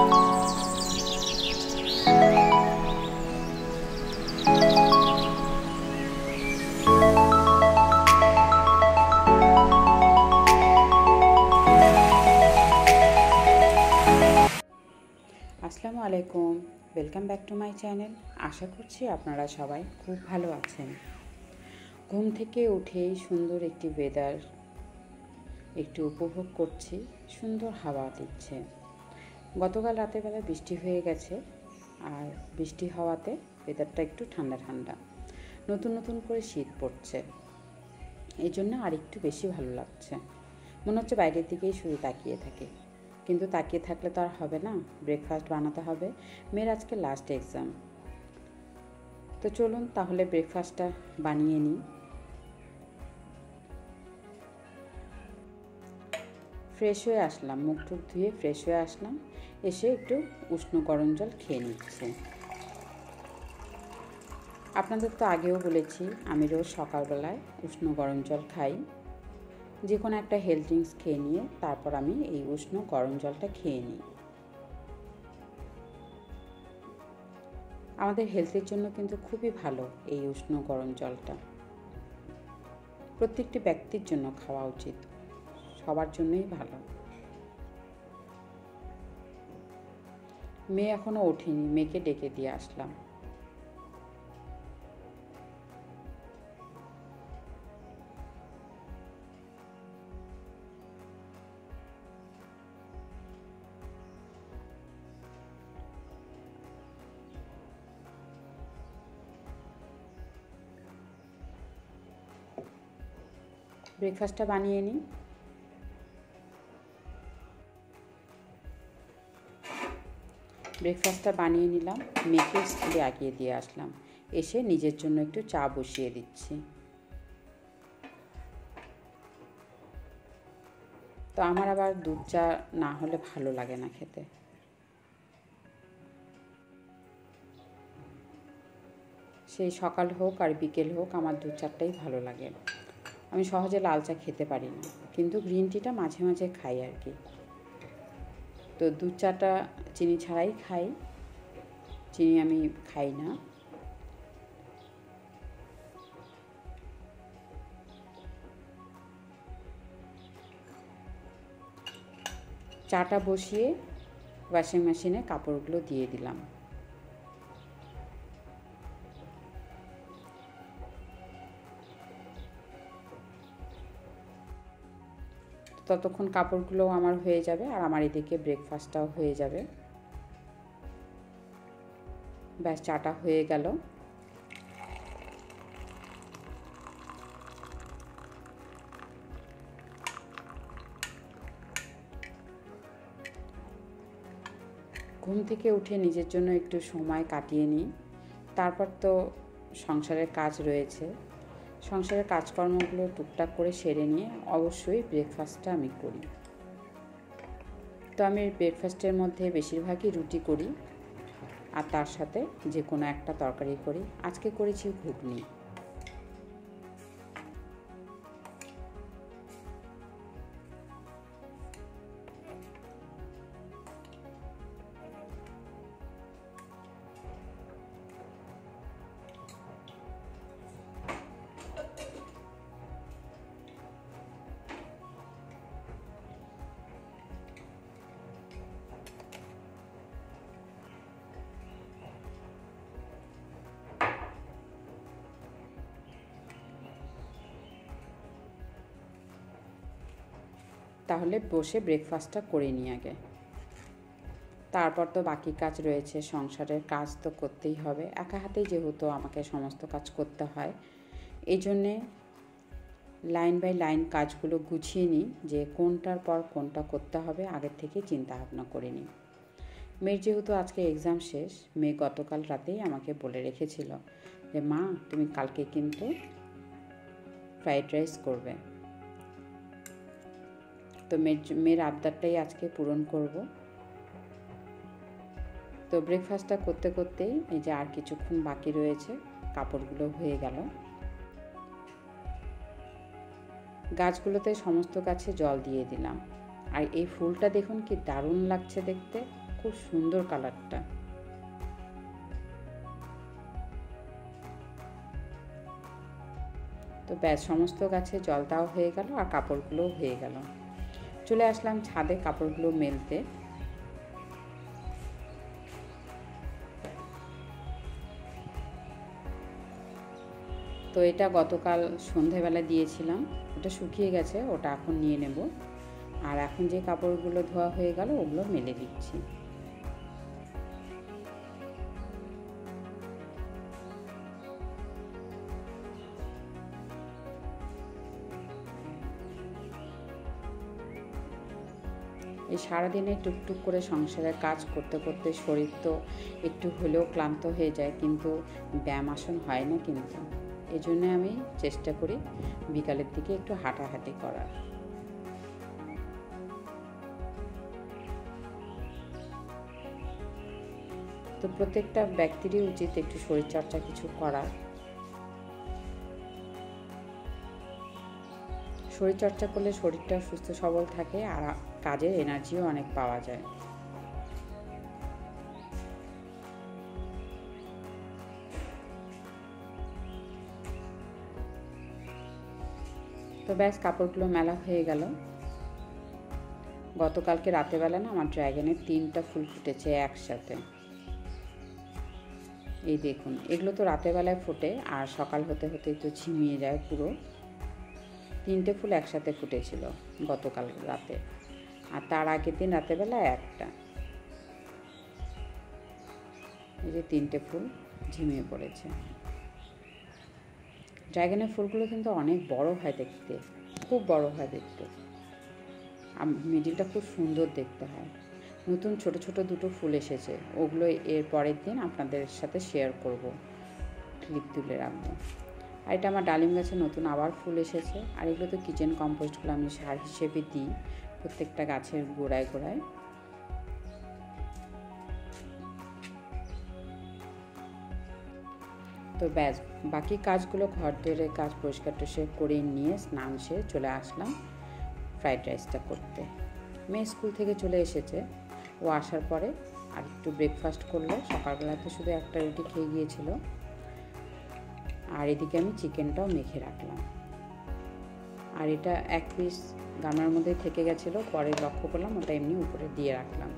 আসসালামু আলাইকুম, welcome back to my channel. আশা করছি আপনারা সবাই খুব ভালো আছেন। ঘুম থেকে উঠেই সুন্দর একটি ওয়েদার একটু উপভোগ করছি। সুন্দর হাওয়া দিচ্ছে। গতকাল রাতের বেলা বৃষ্টি হয়ে গেছে, আর বৃষ্টি হওয়াতে ওয়েদারটা একটু ঠান্ডা ঠান্ডা, নতুন নতুন করে শীত পড়ছে। এই জন্য আর একটু বেশি ভালো লাগছে। মনে হচ্ছে বাইরের দিকেই শুধু তাকিয়ে থাকি, কিন্তু তাকিয়ে থাকলে তো আর হবে না, ব্রেকফাস্ট বানাতে হবে। মেয়ের আজকে লাস্ট এক্সাম। তো চলুন তাহলে ব্রেকফাস্টটা বানিয়ে নিই। ফ্রেশ হয়ে আসলাম, মুখ টুক ধুয়ে ফ্রেশ হয়ে আসলাম। এসে একটু উষ্ণ গরম জল খেয়ে নিচ্ছে। আপনাদের তো আগেও বলেছি, আমি রোজ সকালবেলায় উষ্ণ গরম জল খাই। যে কোনো একটা হেলথ ড্রিঙ্কস খেয়ে নিয়ে তারপর আমি এই উষ্ণ গরম জলটা খেয়ে নিই। আমাদের হেলথের জন্য কিন্তু খুবই ভালো এই উষ্ণ গরম জলটা। প্রত্যেকটি ব্যক্তির জন্য খাওয়া উচিত, সবার জন্যই ভালো। মেয়ে এখনো ওঠেনি, মেয়েকে ডেকে দিয়ে আসলাম। ব্রেকফাস্টটা বানিয়ে নিই। ব্রেকফাস্টটা বানিয়ে নিলাম, মেয়েকে স্কুলে আগিয়ে দিয়ে আসলাম। এসে নিজের জন্য একটু চা বসিয়ে দিচ্ছি। তো আমার আবার দুধ চা না হলে ভালো লাগে না খেতে। সেই সকাল হোক আর বিকেল হোক, আমার দুধ চাটাই ভালো লাগে। আমি সহজে লাল চা খেতে পারি না, কিন্তু গ্রিন টিটা মাঝে মাঝে খাই আর কি। তো দুধ চাটা চিনি ছাড়াই খাই, চিনি আমি খাই না। চাটা বসিয়ে ওয়াশিং মেশিনে কাপড়গুলো দিয়ে দিলাম। ততক্ষণ কাপড়গুলোও আমার হয়ে যাবে, আর আমার এদিকে ব্রেকফাস্টটাও হয়ে যাবে। ব্যাস, চাটা হয়ে গেল। ঘুম থেকে উঠে নিজের জন্য একটু সময় কাটিয়ে নিই। তারপর তো সংসারের কাজ রয়েছে, সংসারের কাজকর্মগুলো টুকটাক করে সেরে নিয়ে অবশ্যই ব্রেকফাস্টটা আমি করি। তো আমি ব্রেকফাস্টের মধ্যে বেশিরভাগই রুটি করি, আর তার সাথে যে কোনো একটা তরকারি করি। আজকে করেছি ঘুগনি। তাহলে বসে ব্রেকফাস্টটা করে নিই আগে, তারপর তো বাকি কাজ রয়েছে। সংসারের কাজ তো করতেই হবে, একা হাতেই যেহেতু আমাকে সমস্ত কাজ করতে হয়। এই জন্যে লাইন বাই লাইন কাজগুলো গুছিয়ে নিই, যে কোনটার পর কোনটা করতে হবে আগের থেকে চিন্তা ভাবনা করে নিই। মেয়ের যেহেতু আজকে এক্সাম শেষ, মেয়ে গতকাল রাতেই আমাকে বলে রেখেছিল যে মা, তুমি কালকে কিন্তু ফ্রাইড রাইস করবে। তো মেয়ের আবদারটাই আজকে পূরণ করব। তো ব্রেকফাস্টটা করতে করতেই এই যে আর কিছুক্ষণ বাকি রয়েছে, কাপড়গুলো হয়ে গেল। গাছগুলোতে সমস্ত গাছে জল দিয়ে দিলাম। আর এই ফুলটা দেখুন কি দারুণ লাগছে দেখতে। খুব সুন্দর কালারটা। তো ব্যাস সমস্ত গাছে জল দেওয়া হয়ে গেল আর কাপড়গুলোও হয়ে গেল। চলে আসলাম ছাদে কাপড়গুলো মেলতে। তো এটা গতকাল সন্ধেবেলা দিয়েছিলাম, ওটা শুকিয়ে গেছে, ওটা এখন নিয়ে নেব। আর এখন যে কাপড়গুলো ধোয়া হয়ে গেল ওগুলো মেলে দিচ্ছি। এই সারাদিনে টুকটুক করে সংসারের কাজ করতে করতে শরীর তো একটু হলেও ক্লান্ত হয়ে যায়, কিন্তু ব্যায়াম আসন হয় না। কিন্তু এই জন্য আমি চেষ্টা করি বিকালের দিকে একটু হাঁটাহাঁটি করার। তো প্রত্যেকটা ব্যক্তিরই উচিত একটু শরীরচর্চা কিছু করার। শরীরচর্চা করলে শরীরটা সুস্থ সবল থাকে আর কাজের এনার্জিও অনেক পাওয়া যায়। তো ব্যাস কাপড়গুলো মেলা হয়ে গেল। গতকালকে রাতেবেলা না আমার ড্রাগনের 3টা ফুল ফুটেছে একসাথে। এই দেখুন, এগুলো তো রাতেবেলায় ফোটে আর সকাল হতে হতে তো ঝিমিয়ে যায় পুরো। 3টে ফুল একসাথে ফুটেছিল গতকাল রাতে, আর তার আগের দিন রাতেবেলা একটা। এই যে 3টে ফুল ঝিমিয়ে পড়েছে। ড্রাগনের ফুলগুলো কিন্তু অনেক বড় হয় দেখতে, খুব বড় হয় দেখতে। মিডিলটা খুব সুন্দর দেখতে হয়। নতুন ছোট ছোট 2টো ফুল এসেছে, ওগুলো এর পরের দিন আপনাদের সাথে শেয়ার করব, ক্লিপ তুলে রাখবো। আর এটা আমার ডালিম গাছে নতুন আবার ফুল এসেছে। আর এগুলো তো কিচেন কম্পোস্টগুলো আমি সার হিসেবে দিই প্রত্যেকটা গাছের গোড়ায় গোড়ায়। তো ব্যাস বাকি কাজগুলো, ঘর দোরের কাজ পরিষ্কার টরিষ্কার করে নিয়ে স্নান সেরে চলে আসলাম ফ্রাইড রাইসটা করতে। মেয়ে স্কুল থেকে চলে এসেছে, ও আসার পরে আর একটু ব্রেকফাস্ট করলো। সকালবেলাতে শুধু একটা রুটি খেয়ে গিয়েছিল। আর এদিকে আমি চিকেনটাও মেখে রাখলাম। আর এটা 1 পিস গামলার মধ্যে থেকে গেছিলো, পরে লক্ষ্য করলাম ওটা এমনি উপরে দিয়ে রাখলাম।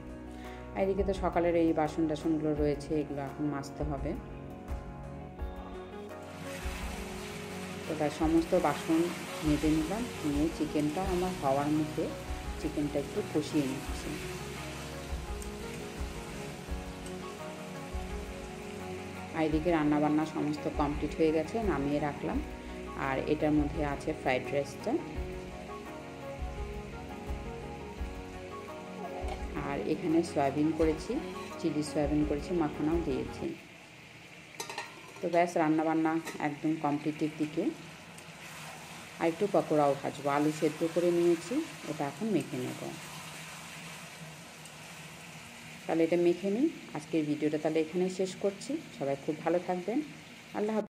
আর এদিকে তো সকালের এই বাসন টাসনগুলো রয়েছে, এগুলো এখন মাজতে হবে। তো তাই সমস্ত বাসন মেজে নিলাম, নিয়ে চিকেনটা আমার হওয়ার মধ্যে চিকেনটা একটু কষিয়ে নিচ্ছি। আর এদিকে রান্নাবান্না সমস্ত কমপ্লিট হয়ে গেছে, নামিয়ে রাখলাম। আর এটার মধ্যে আছে ফ্রাইড রাইসটা। আর এখানে সয়াবিন করেছি, চিলি সয়াবিন করেছি, মাখানাও দিয়েছি। তো ব্যাস রান্নাবান্না একদম কমপ্লিটের দিকে। আর একটু পকোড়াও ভাজবো, আলু সেদ্ধ করে নিয়েছি, ওটা এখন মেখে নেব। তাহলে এটা মেখে নিই। আজকের ভিডিওটা তাহলে এখানেই শেষ করছি। সবাই খুব ভালো থাকবেন। আল্লাহ হাফেজ।